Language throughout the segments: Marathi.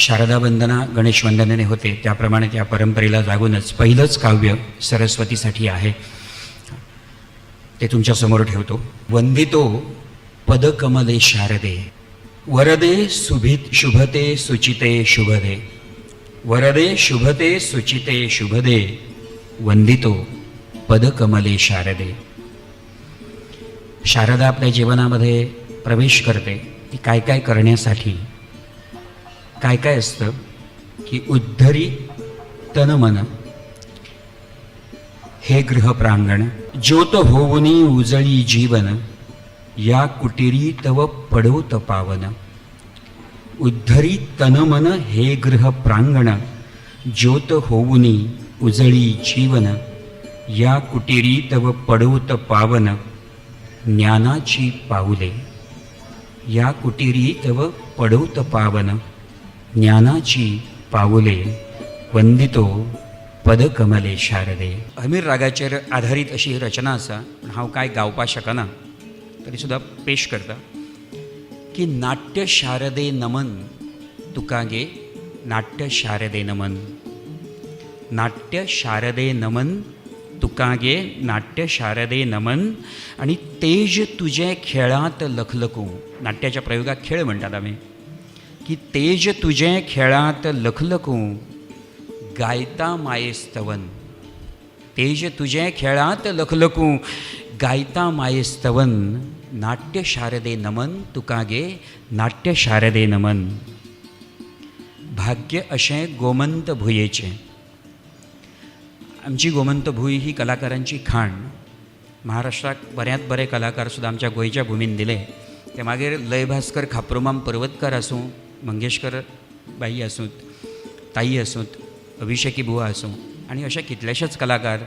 शारदा वंदना गणेश वंदनेने होते त्याप्रमाणे त्या परंपरेला जागूनच पहिलंच काव्य सरस्वतीसाठी आहे, ते तुमच्यासमोर ठेवतो. वंदितो पदकमले शारदे वरदे शुभते सुचिते शुभदे. वरदे शुभते सुचिते शुभदे वंदितो पदकमले शारदे. शारदा आपल्या जीवनामध्ये प्रवेश करते ती काय काय करण्यासाठी. काय काय असतं की उद्धरी तन मन हे गृह प्रांगण, ज्योत होऊनी उजळी जीवन, या कुटिरी तव पडोत पावन. उद्धरी तन मन हे गृह प्रांगण, ज्योत होऊनी उजळी जीवन, या कुटिरी तव पडोत पावन. ज्ञानाची पाऊले, या कुटिरी तव पडोत पावन. ज्ञानाची पाऊले वंदितो पदकमले शारदे. अमीर रागाचेर आधारित अशी ही रचना आसा, पण हांव काय गावपा शकना तरी सुद्धा पेश करता की नाट्य शारदे नमन तुका गे. नाट्य शारदे नमन. नाट्य शारदे नमन तुका गे. नाट्य शारदे नमन. आणि तेज तुझे खेळात लखलखू. नाट्याच्या प्रयोगात खेळ म्हणतात आम्ही की तेज तुझे खेळात लखलखू, गायता मायेस्तवन. तेज तुझे खेळात लखलखू, गायता मायेस्तवन. नाट्य शारदे नमन तुका गे. नाट्य शारदे नमन. भाग्य अशे गोमंत भुयेचे. आमची गोमंत भूय ही कलाकारांची खाण. महाराष्ट्रात बऱ्यात बरे कलाकार सुद्धा आमच्या गोंयच्या भूमीन दिले. ते मागीर लय भास्कर खापरुमाम पर्वतकार आसूं, मंगेशकर बाई आसूं, ताई आसूं, अभिषेकी बुवा आसूं, आणि अशे कितलेशेच कलाकार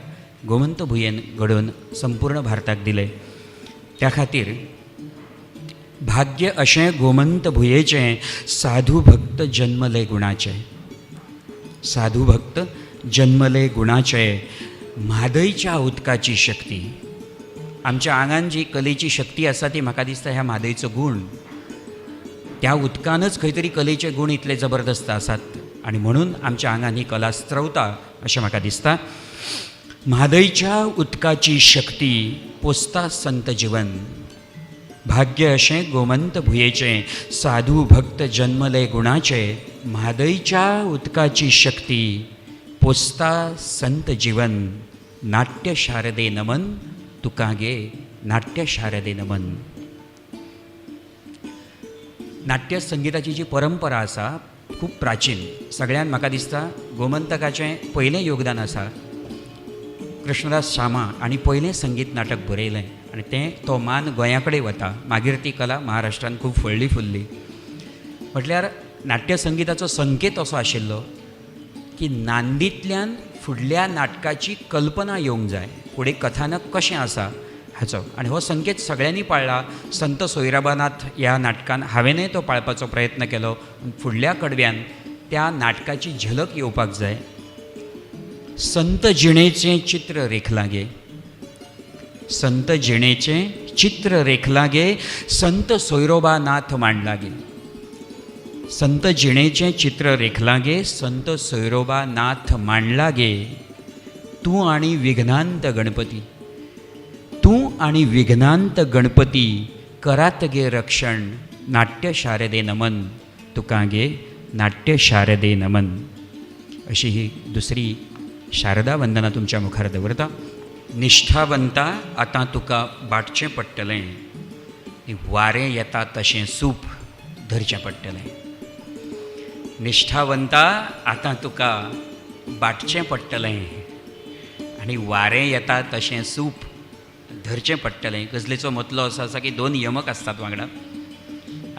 गोमंत भुयेन घडोवन संपूर्ण भारताक दिले. त्या खातीर भाग्य अशें गोमंत भुयेचें, साधू भक्त जन्मले गुणाचे. साधू भक्त जन्मले गुणाचे. म्हादयच्या उदकाची शक्ती. आमच्या आंगान जी कलेची शक्ती आसा ती म्हाका दिसता ह्या म्हादयचो गूण. त्या उदकानच खंय तरी कलेचे गूण इतले जबरदस्त आसात आणि म्हणून आमच्या आंगान ही कला स्त्रवता अशें म्हाका दिसता. म्हादयच्या उदकाची शक्ती पोसता संत जीवन. भाग्य अशें गोमंत भुयेचें, साधू भक्त जन्मले गुणाचे. म्हादयच्या उदकाची शक्ती पोसता संत जीवन. नाट्य शारदे नमन तुका गे. नाट्य शारदे नमन. नाट्य संगीताची जी परंपरा आसा खूब प्राचीन. सगळ्यान म्हाका दिसता गोमंतकाचें पयलें योगदान आसा कृष्णदास शामा आनी पयलें संगीत नाटक बरयलें आनी तें तो मान गोंया कडेन वता. मागीर ती कला महाराष्ट्रान खूब फळ्ळी फुल्ली. म्हटल्यार नाट्य संगीताचो संकेत असो आशिल्लो की नांदींतल्यान फुडल्या नाटकाची कल्पना येवंक जाय, फुडें कथानक कशें आसा हाचो. आनी हो संकेत सगळ्यांनी पाळ्ळा. संत सोयराबानाथ ह्या नाटकान हांवेंनय तो पाळपाचो प्रयत्न केलो. फुडल्या कडव्यान त्या नाटकाची झलक येवपाक जाय. संत जिणेचें चित्र रेखला गे. संत जिणेचें चित्र रेखला गे. संत सोयरोबानाथ मांडला गे. संत जिणेचें चित्र रेखला गे. संत सोयरोबानाथ मांडला गे. तूं आनी विघ्नांत गणपती. तूं आणि विघ्नांत गणपती, करात गे रक्षण. नाट्य शारदे नमन तुका गे. नाट्य शारदे नमन. अशी ही दुसरी शारदा वंदना तुमच्या मुखार दवरता. निश्ठावंता आतां तुका बाटचें पडटलें. वारें येता तशें सूप धरचें पडटलें. निश्ठावंता आतां तुका बाटचें पडटलें आनी वारें येता तशें सूप धरचें पडटलें. गजलेचो मतलो असो आसा की दोन यमक आसतात वांगडा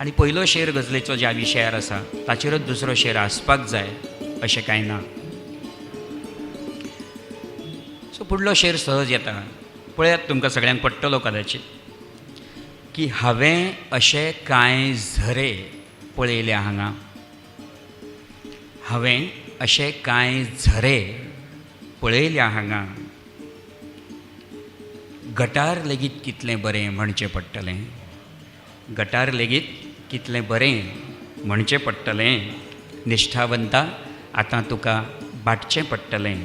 आनी पयलो शेर गजलेचो ज्या विशयार आसा ताचेरच दुसरो शेर आसपाक जाय अशें कांय ना. सो फुडलो शेर सहज येता. पळयात तुमकां सगळ्यांक पडटलो कदाचित की हांवें अशे कांय झरे पळयल्या हांगा. हांवें अशे कांय झरे पळयल्या हांगा, गटार लेगीत कितलें बरें म्हणचें पडटलें, गटार लेगीत कितलें बरें म्हणचें पडटलें, निश्ठावंता आतां तुका बाटचें पडटलें,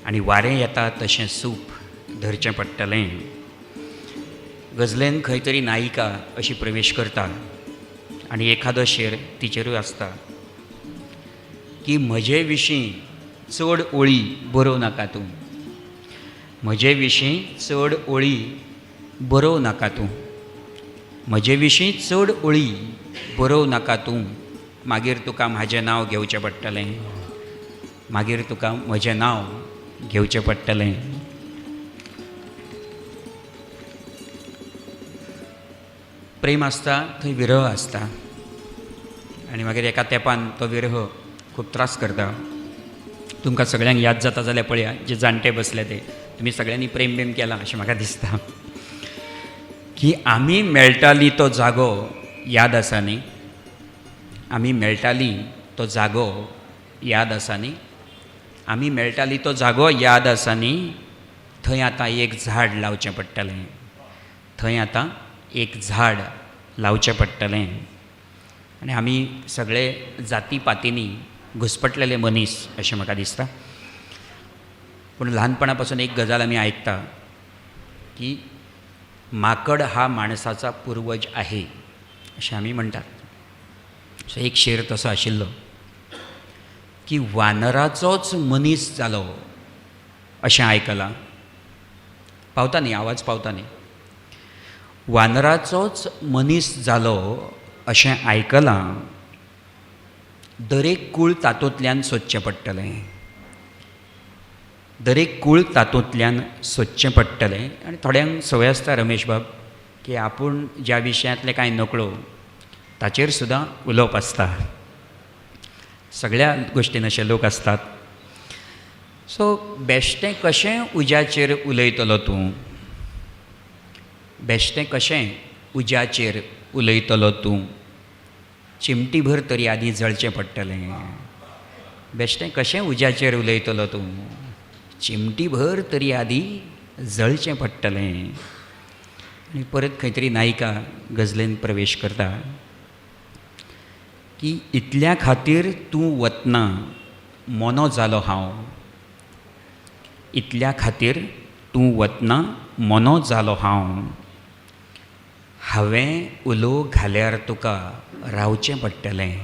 आनी वारें येता तशें सूप धरचें पडटलें. गजलेन खंय तरी नायिका अशी प्रवेश करता आनी एखादो शेर तिचेरूय आसता की म्हजे विशीं चड ओळी बरोव नाका तूं, म्हजे विशीं चड ओळी बरोव नाका तूं, म्हजे विशीं चड ओळी बरोव नाका तूं, मागीर तुका म्हाजें नांव घेवचें पडटलें, मागीर तुका म्हजें नांव घेवचें पडटलें. प्रेम आसता थंय विरह आसता आनी मागीर एका तेंपान तो विरह खूब त्रास करता. तुमकां सगळ्यांक याद जाता जाल्यार पळया, जे जाणटे बसले ते, तुमी सगळ्यांनी प्रेम बीम केला अशें म्हाका दिसता. की आमी मेळटाली तो जागो याद आसा न्ही, आमी मेळटाली तो जागो याद आसा न्ही, आमी मेळटाली तो जागो याद आसा न्ही, थंय आतां एक झाड लावचें पडटलें, थंय आतां एक झाड लावचें पडटलें. आनी आमी सगळे जाती पातींनी घुसपटलेले मनीस अशें म्हाका दिसता. पूण ल्हानपणा पासून एक गजाल आमी आयकता की माकड हा माणसाचा पुर्वज आहे अशें आमी म्हणटात. सो एक शेर तसो आशिल्लो की वानराचोच मनीस जालो अशें आयकलां. पावता न्ही आवाज, पावता न्ही. वानराचोच मनीस जालो अशें आयकलां. दरेक कूळ तातूंतल्यान सोदचें पडटलें, दरेक कूळ तातूंतल्यान सोदचें पडटलें. आनी थोड्यांक संवय आसता रमेश बाब की आपूण ज्या विशयांतले कांय नकळो ताचेर सुद्दां उलोवप आसता. सगळ्या गोश्टीन अशे लोक आसतात. सो बेश्टें कशें उज्याचेर उलयतलो तूं, बेश्टें कशें उज्याचेर उलयतलो तूं, चिमटी भर तरी आदी जळचें पडटलें. बेश्टें कशें उज्याचेर उलयतलो तूं, चिमटी भर तरी आदी जळचें पडटलें. आनी परत खंय तरी नायिका गजलेन प्रवेश करता की इतल्या खातीर तूं वतना मोनो जालो हांव, इतल्या खातीर तूं वतना मोनो जालो हांव, हांवें उलो घाल्यार तुका रावचें पडटलें,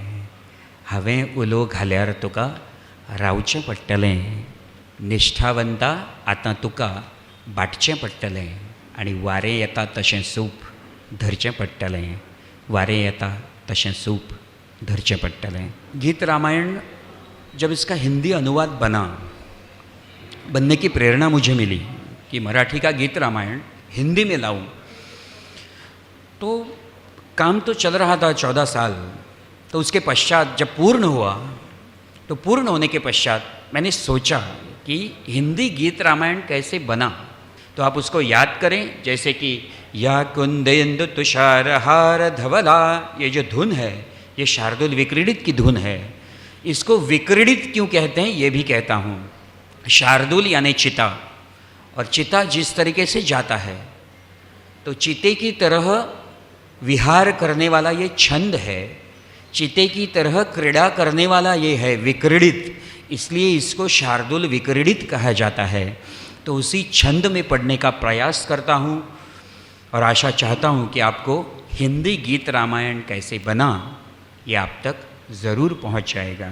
हांवें उलो घाल्यार तुका रावचें पडटलें. निश्ठावंता आतां तुका बाटचें पडटलें आनी वारें येता तशें सूप धरचें पडटलें, वारें येता तशें सूप धरचें पडटलें. गीत रामायण जब इसका हिंदी अनुवाद बनने की प्रेरणा मुझे मिली कि मराठी का गीत रामायण हिंदी में लाऊं. तो काम तो चल रहा था 14 साल. तो उसके पश्चात जब पूर्ण हुआ, तो पूर्ण होने के पश्चात मैंने सोचा कि हिंदी गीत रामायण कैसे बना. तो आप उसको याद करें, जैसे कि या कुंदेंदु तुषार हार धवला, ये जो धुन है ये शार्दुल विक्रीडित की धुन है. इसको विक्रीडित क्यों कहते हैं ये भी कहता हूँ. शार्दुल यानी चिता, और चिता जिस तरीके से जाता है तो चीते की तरह विहार करने वाला ये छंद है, चीते की तरह क्रीड़ा करने वाला ये है विक्रीडित, इसलिए इसको शार्दुल विक्रीडित कहा जाता है. तो उसी छंद में पढ़ने का प्रयास करता हूँ और आशा चाहता हूँ कि आपको हिंदी गीत रामायण कैसे बना ये आप तक ज़रूर पहुँच जाएगा.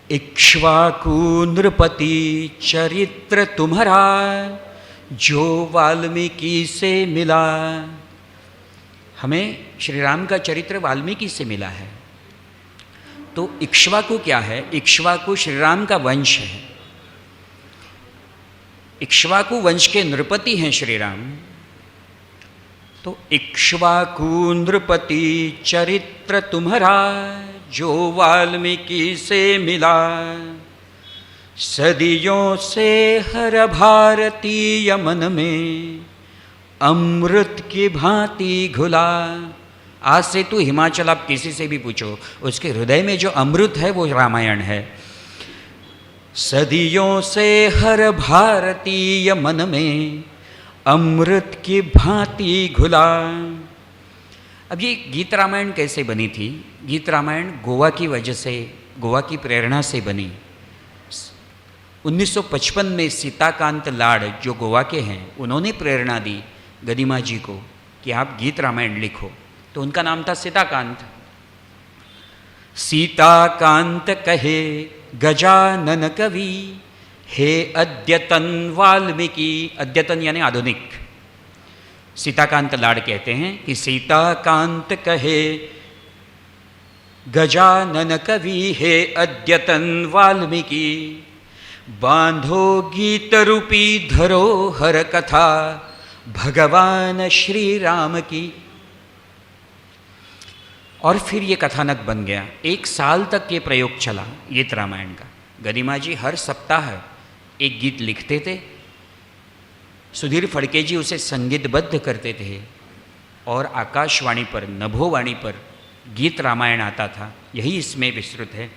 इक्ष्वाकु नृपति चरित्र तुम्हारा जो वाल्मीकि से मिला. हमें श्री राम का चरित्र वाल्मीकि से मिला है. तो इक्ष्वाकु क्या है? इक्ष्वाकु श्री राम का वंश है. इक्ष्वाकु वंश के नृपति हैं श्री राम. तो इक्ष्वाकु नृपति चरित्र तुम्हारा जो वाल्मीकि से मिला, सदियों से हर भारतीय मन में अमृत की भांति घुला. आज से तो हिमाचल आप किसी से भी पूछो, उसके हृदय में जो अमृत है वो रामायण है। सदियों से हर भारतीय मन में अमृत की भांति घुला। अब ये गीत रामायण कैसे बनी थी? गीत रामायण गोवा की वजह से, गोवा की प्रेरणा से बनी। 1955 में सीताकांत लाड जो गोवा के हैं, उन्होंने प्रेरणा दी गदिमा जी को कि आप गीत रामायण लिखो, तो उनका नाम था सीताकांत। सीताकांत कहे गजानन कवि, हे अद्यतन वाल्मीकि। अद्यतन यानी आधुनिक। सीताकांत लाड कहते हैं कि सीताकांत कहे गजानन कवि, हे अद्यतन वाल्मीकि। बांधो गीत रूपी धरोहर कथा, भगवान श्री राम की। और फिर ये कथानक बन गया। 1 साल तक ये प्रयोग चला गीत रामायण का। गदिमा जी हर सप्ताह एक गीत लिखते थे, सुधीर फड़के जी उसे संगीतबद्ध करते थे, और आकाशवाणी पर, नभोवाणी पर गीत रामायण आता था। यही इसमें विस्तृत है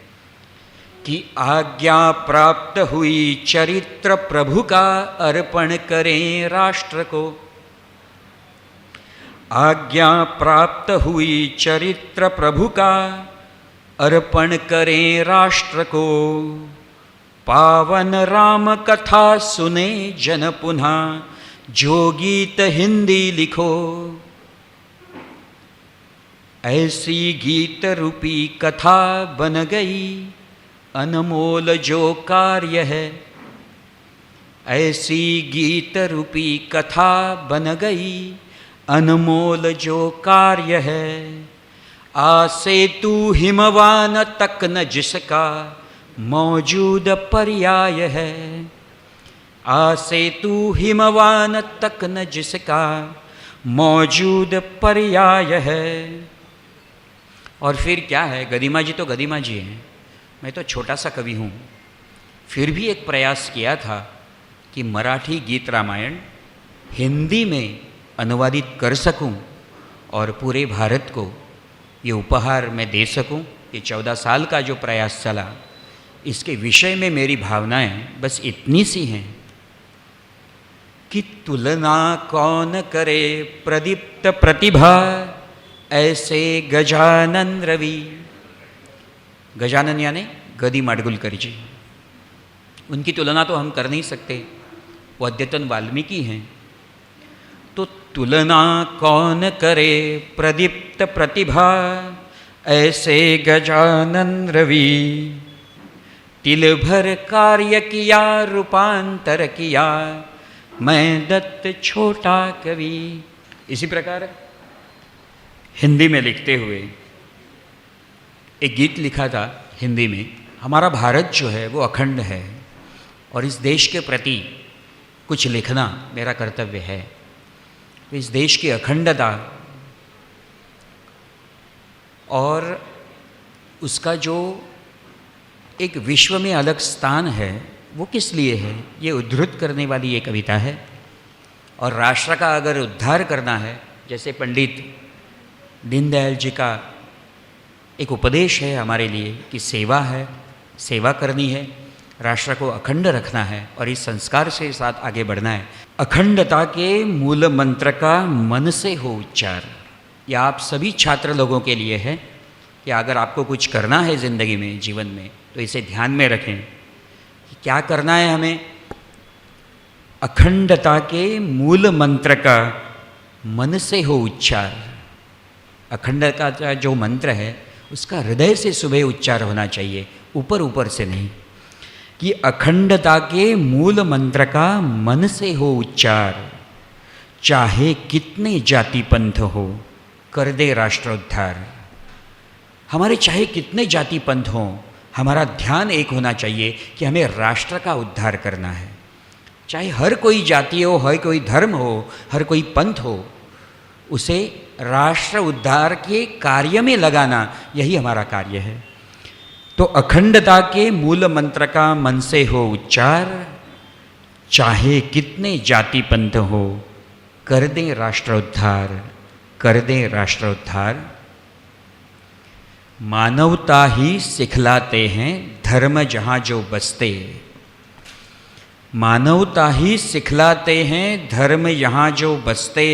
कि आज्ञा प्राप्त हुई चरित्र प्रभु का, अर्पण करें राष्ट्र को। आज्ञा प्राप्त हुई चरित्र प्रभु का, अर्पण करें राष्ट्र को। पावन राम कथा सुने जन पुनः, जो गीत हिंदी लिखो। ऐसी गीत रूपी कथा बन गई, अनमोल जो कार्य है। ऐसी गीत रूपी कथा बन गई, अनमोल जो कार्य है। आसे तू हिमवान तक न जिसका, मौजूद पर्याय है। आसे तू हिमवान तक न जिसका, मौजूद पर्याय है। और फिर क्या है, गदिमा जी तो गदिमा जी हैं, मैं तो छोटा सा कवि हूँ। फिर भी एक प्रयास किया था कि मराठी गीत रामायण हिंदी में अनुवादित कर सकूं और पूरे भारत को ये उपहार मैं दे सकूं। ये 14 साल का जो प्रयास चला, इसके विषय में मेरी भावनाएं बस इतनी सी हैं कि तुलना कौन करे प्रदीप्त प्रतिभा, ऐसे गजानन रवि। गजानन यानी गदी माडगुलकर जी, उनकी तुलना तो हम कर नहीं सकते, वो अद्यतन वाल्मीकि हैं। तो तुलना कौन करे प्रदीप्त प्रतिभा, ऐसे गजानन रवि। तिल भर कार्य किया रूपांतर किया, मैं दत्त छोटा कवि। इसी प्रकार हिंदी में लिखते हुए एक गीत लिखा था हिंदी में। हमारा भारत जो है वो अखंड है, और इस देश के प्रति कुछ लिखना मेरा कर्तव्य है। इस देश की अखंडता और उसका जो एक विश्व में अलग स्थान है, वो किस लिए है, ये उद्धृत करने वाली ये कविता है। और राष्ट्र का अगर उद्धार करना है, जैसे पंडित दीनदयाल जी का एक उपदेश है हमारे लिए कि सेवा है, सेवा करनी है, राष्ट्र को अखंड रखना है और इस संस्कार से साथ आगे बढ़ना है। अखंडता के मूल मंत्र का मन से हो उच्चार। यह आप सभी छात्र लोगों के लिए है कि अगर आपको कुछ करना है ज़िंदगी में, जीवन में, तो इसे ध्यान में रखें कि क्या करना है हमें। अखंडता के मूल मंत्र का मन से हो उच्चार। अखंडता का जो मंत्र है उसका हृदय से सुबह उच्चार होना चाहिए, ऊपर ऊपर से नहीं। कि अखंडता के मूल मंत्र का मन से हो उच्चार, चाहे कितने जाति पंथ हो, कर दे राष्ट्रोद्धार। हमारे चाहे कितने जाति पंथ हों, हमारा ध्यान एक होना चाहिए कि हमें राष्ट्र का उद्धार करना है। चाहे हर कोई जाति हो, हर कोई धर्म हो, हर कोई पंथ हो, उसे राष्ट्र उद्धार के कार्य में लगाना, यही हमारा कार्य है। तो अखंडता के मूल मंत्र का मन से हो उच्चार, चाहे कितने जाति पंथ हो, कर दें राष्ट्रोद्धार, कर दें राष्ट्रोद्धार। मानवता ही सिखलाते हैं धर्म जहाँ जो बसते। मानवता ही सिखलाते हैं धर्म यहाँ जो बसते।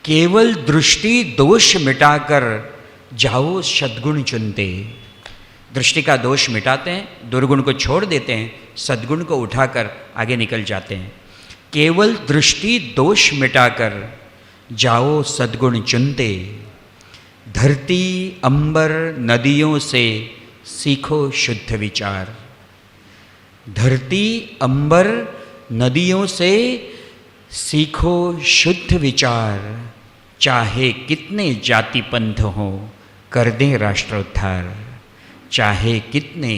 केवल दृष्टि दोष मिटाकर जाओ सद्गुण चुनते। दृष्टि का दोष मिटाते हैं, दुर्गुण को छोड़ देते हैं, सद्गुण को उठाकर आगे निकल जाते हैं। केवल दृष्टि दोष मिटाकर जाओ सद्गुण चुनते। धरती अंबर नदियों से सीखो शुद्ध विचार। धरती अंबर नदियों से सीखो शुद्ध विचार। चाहे कितने जाति पंथ हो कर दें राष्ट्रोद्धार। चाहे कितने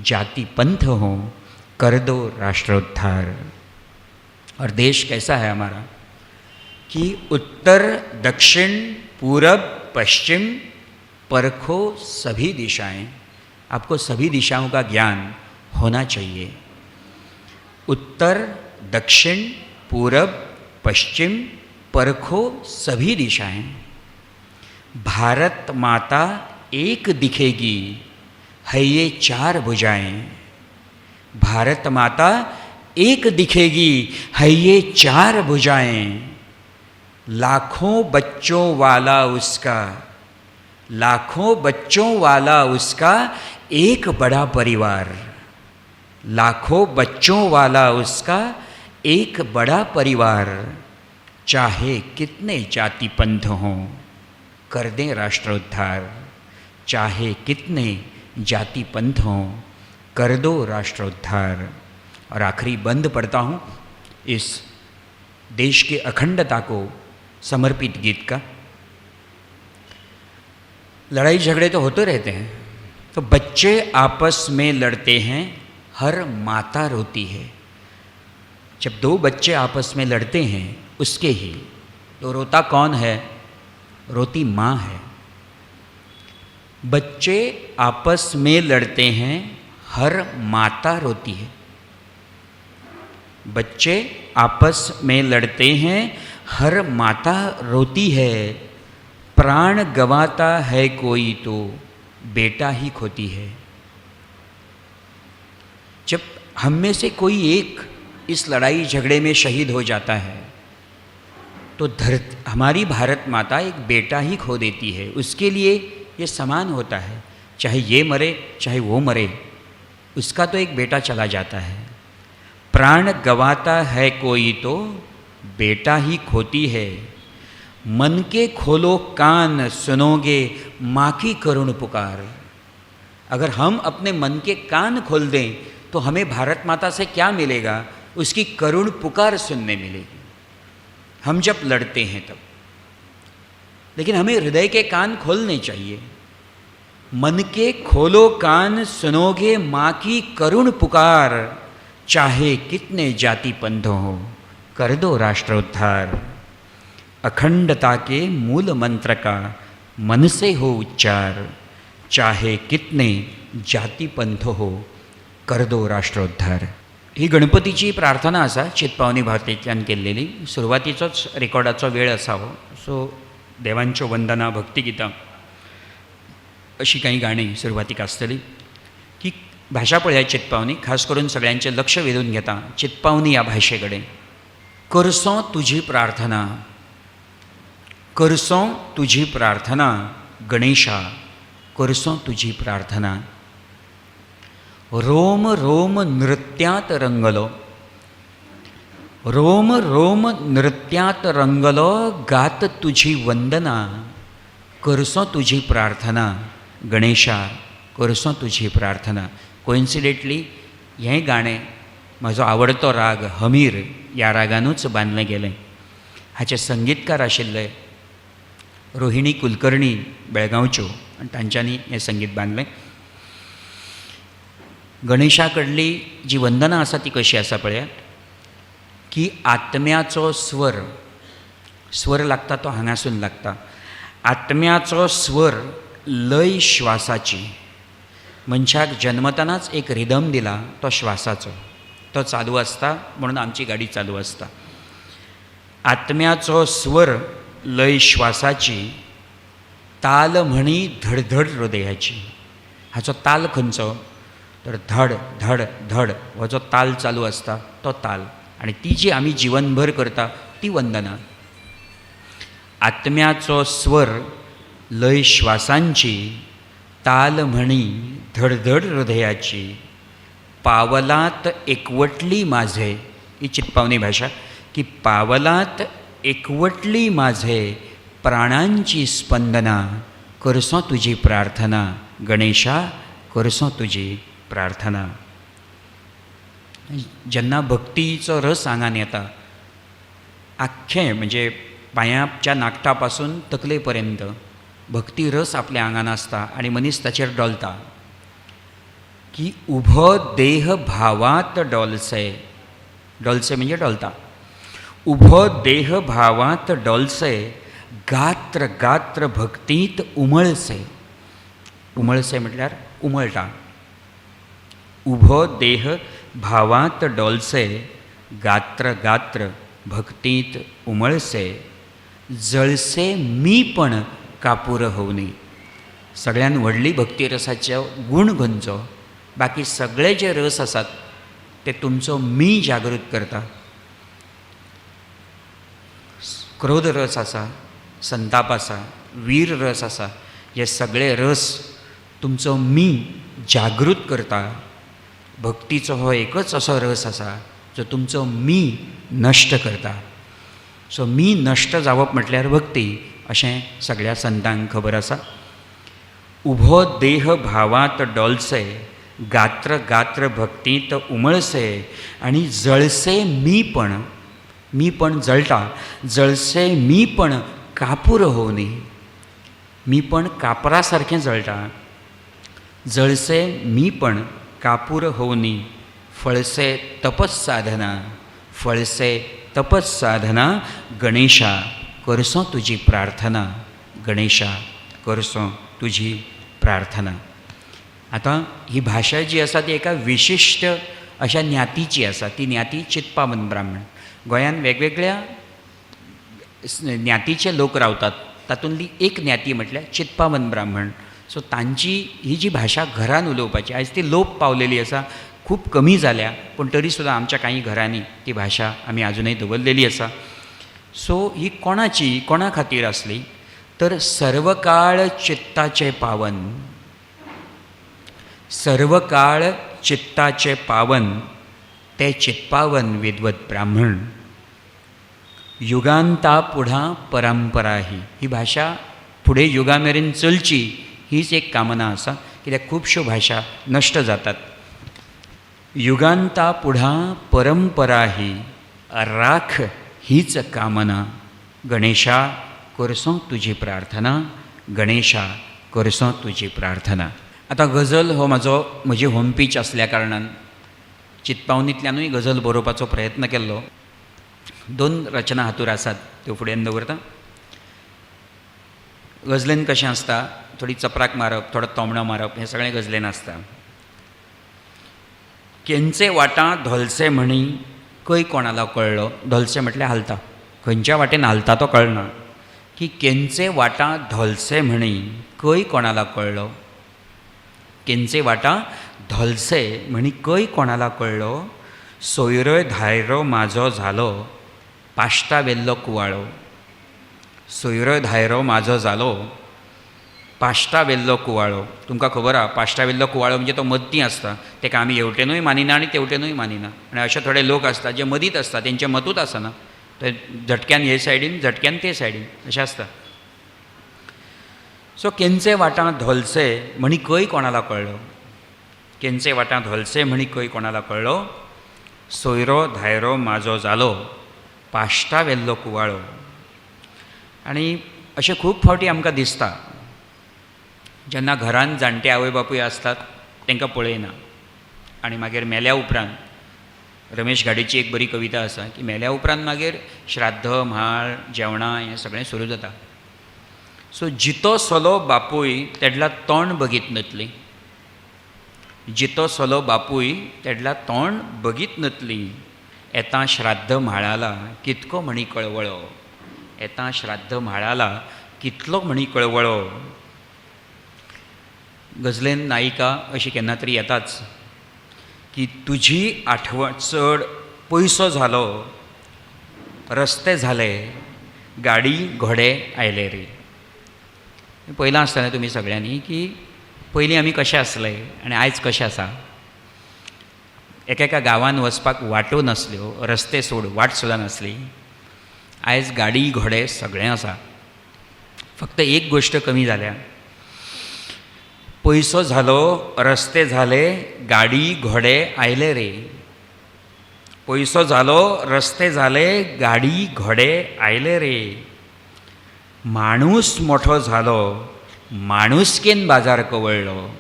जाति पंथ हो कर दो राष्ट्रोद्धार। और देश कैसा है हमारा कि उत्तर दक्षिण पूरब पश्चिम परखो सभी दिशाएं। आपको सभी दिशाओं का ज्ञान होना चाहिए। उत्तर दक्षिण पूरब पश्चिम परखो सभी दिशाएं। भारत माता एक दिखेगी है ये चार भुजाएं। भारत माता एक दिखेगी है ये चार भुजाएं। लाखों बच्चों वाला उसका, लाखों बच्चों वाला उसका एक बड़ा परिवार। लाखों बच्चों वाला उसका एक बड़ा परिवार। चाहे कितने जाति पंथ हों कर दें राष्ट्रोद्धार। चाहे कितने जाति पंथ हों कर दो राष्ट्रोद्धार। और आखिरी बंद पढ़ता हूँ इस देश की अखंडता को समर्पित गीत का। लड़ाई झगड़े तो होते रहते हैं, तो बच्चे आपस में लड़ते हैं, हर माता रोती है। जब दो बच्चे आपस में लड़ते हैं उसके ही तो रोता कौन है? रोती माँ है। बच्चे आपस में लड़ते हैं, हर माता रोती है। बच्चे आपस में लड़ते हैं, हर माता रोती है। प्राण गंवाता है कोई तो बेटा ही खोती है। जब हम में से कोई एक इस लड़ाई झगड़े में शहीद हो जाता है तो हमारी भारत माता एक बेटा ही खो देती है। उसके लिए ये समान होता है, चाहे ये मरे चाहे वो मरे, उसका तो एक बेटा चला जाता है। प्राण गंवाता है कोई तो बेटा ही खोती है। मन के खोलो कान सुनोगे माँ की करुण पुकार। अगर हम अपने मन के कान खोल दें तो हमें भारत माता से क्या मिलेगा? उसकी करुण पुकार सुनने मिलेगी हम जब लड़ते हैं तब। लेकिन हमें हृदय के कान खोलने चाहिए। मन के खोलो कान सुनोगे माँ की करुण पुकार। चाहे कितने जाति पंथ हो कर दो राष्ट्रोद्धार। अखंडता के मूल मंत्र का मन से हो उच्चार। चाहे कितने जाति पंथ हो कर दो राष्ट्रोद्धार। ही गणपतीची प्रार्थना आसा चित्पावनी भावतेंतल्यान केल्लेली. सुरवातीचोच रेकॉर्डाचो वेळ असावो, सो देवांच्यो वंदना भक्तिगितां अशी काही गाणी सुरवातीक आसतली. की भाषा पळया चित्पावनी, खास करून सगळ्यांचें लक्ष वेधून घेता चित्पावनी ह्या भाशे कडेन. करसो तुजी प्रार्थना, करसो तुजी प्रार्थना गणेशा, करसो तुजी प्रार्थना. रोम रोम नृत्यात रंगलो, रोम रोम नृत्यात रंगलो गात तुझी वंदना. करसो तुझी प्रार्थना गणेशा, करसो तुझी प्रार्थना. कोइन्सिडेंटली हें गाणें म्हजो आवडतो राग हमीर ह्या रागानूच बांदलें गेलें. हाचे संगीतकार आशिल्ले रोहिणी कुलकर्णी बेळगांवच्यो, आनी तांच्यांनी हें संगीत बांदलें. गणेशा कडली जी वंदना आसा ती कशी आसा पळयात, की आत्म्याचो स्वर, स्वर लागता तो हांगासून लागता. आत्म्याचो स्वर लय श्वासाची. मनशाक जन्मतानाच एक रिदम दिला तो श्वासाचो, तो चालू आसता म्हणून आमची गाडी चालू आसता. आत्म्याचो स्वर लय श्वासाची. ताल म्हणी धडधड हृदयाची. हाचो ताल खंयचो तर धड धड धड हो जो ताल चालू आसता तो ताल. आनी ती जी आमी जिवनभर करता ती वंदना. आत्म्याचो स्वर लय श्वासांची, ताल म्हणी धडधड हृदयाची, पावलात एकवटली माझे. ही चित्पावनी भाषा की पावलात एकवटली माझे, प्राणांची स्पंदना, करसो तुजी प्रार्थना गणेशा, करसो तुजी प्रार्थना. जेन्ना भक्तीचो रस आंगान येता, आख्खें म्हणजे पांयाच्या नाकटा पासून तकले पर्यंत भक्ती रस आपल्या आंगान आसता आनी मनीस ताचेर डोलता की उभो देह भावात डोलसे. डोलसे म्हणजे डोलता. उभो देह भावात डोलसे, गात्र गात्र भक्तीत उमळसे. उमळसे म्हटल्यार उमळटा. उभो देह भावात डोलसे, गात्र गात्र भक्तीत उमळसे, जळसे मी पण कापूर होवनी. सगळ्यान व्हडली भक्ती रसाचो गूण खंयचो? बाकी सगळे जे रस आसात ते तुमचो मी जागृत करता. क्रोध रस आसा, संताप आसा, वीर रस आसा, हे सगळे रस तुमचो मी जागृत करता. भक्तीचो हो एकच असो रस आसा जो तुमचो मी नश्ट करता. सो मी नश्ट जावप म्हटल्यार भक्ती अशें सगळ्या संतांक खबर आसा. उभो देह भावात डोलसे, गात्र गात्र भक्तीत उमळसे, आनी जळसे मी पण जळटा. जळसे मी पण कापूर होवनी. मी पण कापरा सारकें जळटा. जळसे मी पण कापूर होवनी, फळसे तपस साधना, फळसे तपस साधना, गणेशा करसो तुजी प्रार्थना, गणेशा करसो तुजी प्रार्थना. आतां ही भाशा जी आसा ती एका विशिश्ट अशा ज्ञातीची आसा. ती ज्ञाती चित्पावन ब्राह्मण. गोंयांत वेगवेगळ्या ज्ञातीचे लोक रावतात. तातूंतली एक ज्ञाती म्हटल्यार चित्पावन ब्राह्मण. सो तांची ही जी भाशा घरान उलोवपाची आयज ती लोप पावलेली आसा, खूब कमी जाल्या, पूण तरी सुद्दां आमच्या कांय घरांनी ती भाशा आमी आजुनय दवरलेली आसा. सो ही कोणाची, कोणा खातीर आसली तर सर्वकाळ चित्ताचे पावन. सर्वकाळ चित्ताचे पावन ते चित्पावन विद्वत ब्राह्मण. युगांता पुढा परंपरा ही भाशा फुडें युगा मेरेन चलची हीच एक कामना आसा. कित्याक खुबश्यो भाशा नश्ट जातात. युगांता पुढा परंपरा ही राख हीच कामना, गणेशा करसो तुजी प्रार्थना, गणेशा करसो तुजी प्रार्थना. आतां गजल हो म्हजी होम पीच आसल्या कारणान चित्पावनींतल्यानूय गजल बरोवपाचो प्रयत्न केल्लो. 2 रचना हातूर आसात, त्यो फुड्यान दवरता. गजलेन कशें आसता, थोडी चपराक मारप, थोडो तोमणो मारप, हें सगळें गजलेन आसता. केंचे वाटां धोलसे म्हणी खंय कोणाला कळ्ळो. धोलसे म्हटल्यार हालता, खंयच्या वाटेन हालता तो कळना. की केंचे वाटां धोलसे म्हणी खंय कोणाला कळ्ळो. केंचे वाटां धोलसे म्हणी खंय कोणाला कळ्ळो. सोयरोय धायरो म्हाजो जालो, पाश्टा वेल्लो कुवाळो. सोयरोय धायरो म्हाजो जालो, पाश्टा वेल्लो कुवाळो. तुमकां खबर आहा पाश्टा वेल्लो कुवाळो म्हणजे तो मद्दी आसता. ताका आमी हेवटेनूय मानिना आनी तेवटेनूय मानिना. आनी अशे थोडे लोक आसता जे मदींच आसता, तेंचें मतूच आसना. ते झटक्यान हे सायडीन, झटक्यान ते सायडीन अशें आसता. सो केंचे वाटां धोलसे म्हणी खंय कोणाला कळ्ळो. केंचे वाटां धोलसे म्हणी खंय कोणाला कळ्ळो. सोयरो धायरो म्हाजो जालो, पाश्टा वेल्लो कुवाळो. आनी अशें खूब फावटी आमकां दिसता जेन्ना घरांत जाणटे आवय बापूय आसतात तांकां पळयना. आनी मागीर मेल्या उपरांत रमेश घाडेची एक बरी कविता आसा की मेल्या उपरांत मागीर श्राद्ध म्हाळ जेवणां हें सगळें सुरू जाता. सो जितो सोलो बापूय तेडला तोंड बगीत नतली. जितो सोलो बापूय तेडला तोंड बगीत नतली. येता श्राद्ध म्हाळाला कितको म्हणी कळवळो. येता श्राद्ध म्हाळाला कितलो म्हणी कळवळो. गजलेन नायिका अशी केन्ना तरी येताच की तुजी आठवण चड पयसो झालो, रस्ते झाले, गाडी घोडे आयले रे. पयलां आसतना तुमी सगळ्यांनी की पयलीं आमी कशे आसले आनी आयज कशे आसा. एकेका गांवांत वचपाक वाटो नासल्यो, रस्ते सोड वाट सुद्दां नासली. आयज गाडी घोडे सगळें आसा. फक्त एक गोश्ट कमी जाल्या. पयसो झालो, रस्ते झाले, गाडी घोडे आयले रे. पयसो झालो, रस्ते झाले, गाडी घोडे आयले रे. माणूस मोठो झालो, माणुसकेन बाजार कवळलो.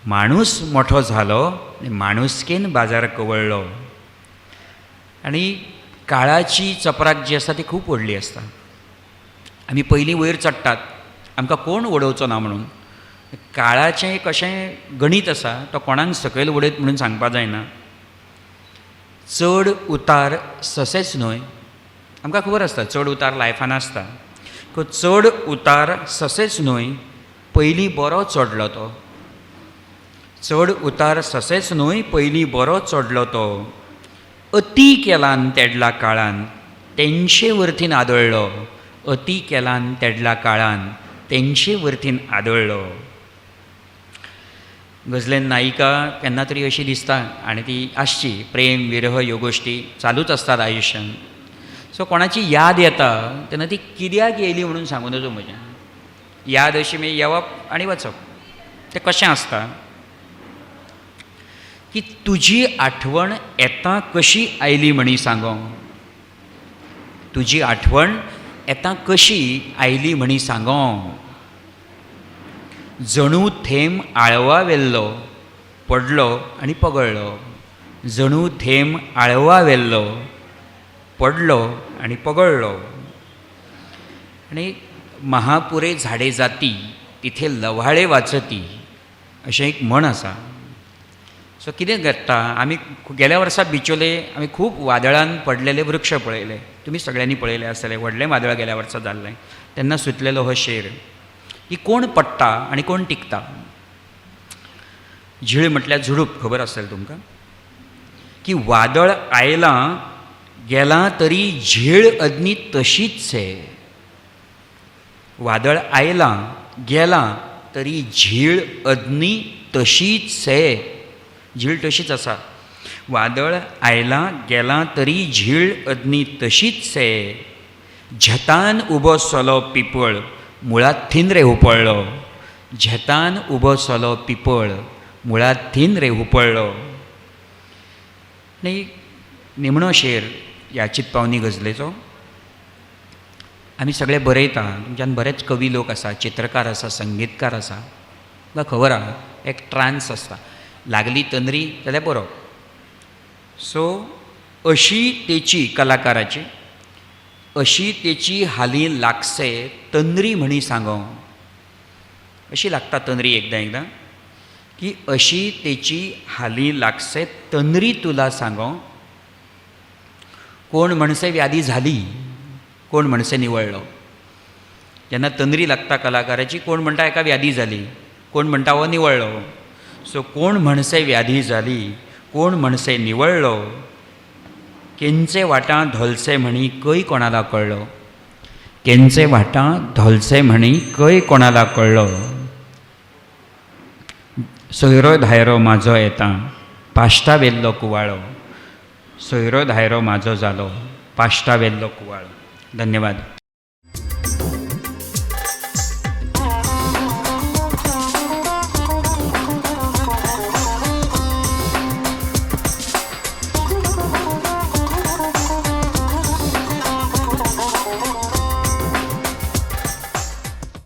माणूस मोठो झालो आनी माणुसकेन बाजार कवळलो. आनी काळाची चपराक जी आसा ती खूब व्हडली आसता. आमी पयलीं वयर चडटात, आमकां कोण उडोवचो ना म्हणून. काळाचें एक अशें गणीत आसा, तो कोणाक सकयल उडयत म्हणून सांगपा जायना. चड उतार ससेच न्हय. आमकां खबर आसता चड उतार लायफान आसता. चड उतार ससेच न्हय, पयलीं बरो चडलो तो. चड उतार ससेच न्हय, पयलीं बरो चडलो तो. अती केलान तेडला काळान, तेंशे वर्थीन आदळ्ळो. अती केलान तेडला काळान, तेंशे वर्थीन आदळ्ळो. गजलेन नायिका केन्ना तरी अशी दिसता आनी ती आसची. प्रेम विरह ह्यो गोश्टी चालूच आसतात आयुश्यान. सो कोणाची याद येता तेन्ना ती कित्याक येयली म्हणून सांगूं नजो म्हज्या. याद अशी मागीर येवप आनी वचप. तें कशें आसता की तुजी आठवण येता कशी आयली म्हणी सांगो. तुजी आठवण येता कशी आयली म्हणी सांगो. जणू थेंब आळवा वेल्लो, पडलो आनी पगळ्ळो. जणू थेंब आळवा वेल्लो, पडलो आनी पगळ्ळो. आनी महापुरे झाडे जाती, तिथे लव्हाळे वाचती, अशें एक म्हण आसा. सो कितें घडटा, आमी गेल्या वर्सा बिचोले आमी खूब वादळान पडलेले वृक्ष पळयले. तुमी सगळ्यांनी पळयले आसतले. व्हडलें वादळ गेल्या वर्सा जाल्लें तेन्ना सुटलेलो हो शेर की कोण पडटा आनी कोण टिकता. झीळ म्हटल्यार झुडूप, खबर आसतलें तुमकां. की वादळ आयलां गेलां तरी झीळ अदनी तशीच आहे. वादळ आयलां गेलां तरी झीळ अदनी तशीच आहे. झीळ तशीच आसा. वादळ आयलां गेलां तरी झीळ अदनी तशीच आहे. झेतान उबो सोलो पिपळ, मुळात थीन रे हुपळ्ळो. झेतान उबो सोलो पिपळ, मुळात थीन रे हुपळ्ळो. आनी निमणो शेर ह्या चितपावनी गजलेचो. आमी सगळे बरयता. तुमच्यान बरेच कवी लोक आसा, चित्रकार आसा, संगीतकार आसा. तुमकां खबर आहा एक ट्रान्स आसता. लागली तंद्री जाल्यार बरोवप. सो अशी तेची कलाकाराची, अशी तेची हालीं लागसे तंद्री म्हणी सांगो. अशी लागता तंद्री एकदां एकदां की अशी तेची हालीं लागसे तंद्री तुला सांगो. कोण म्हणसे व्याधी झाली, कोण म्हणसे निवळ्ळो. जेन्ना तंद्री लागता कलाकाराची, कोण म्हणटा एका व्याधी जाली, कोण म्हणटा हो निवळ्ळो. सो कोण म्हणसे व्याधी जाली, कोण म्हणसे निवळ्ळो. केंचे वाटां धोलसे म्हणी कय कोणाला कळ्ळो. केंचे वाटां धोलसे म्हणी कय कोणाला कळ्ळो. सोयरो धायरो म्हाजो येता, पाश्टा वेल्लो कुवाळो. सोयरो धायरो म्हाजो जालो, पाश्टा वेल्लो कुवाळो. धन्यवाद.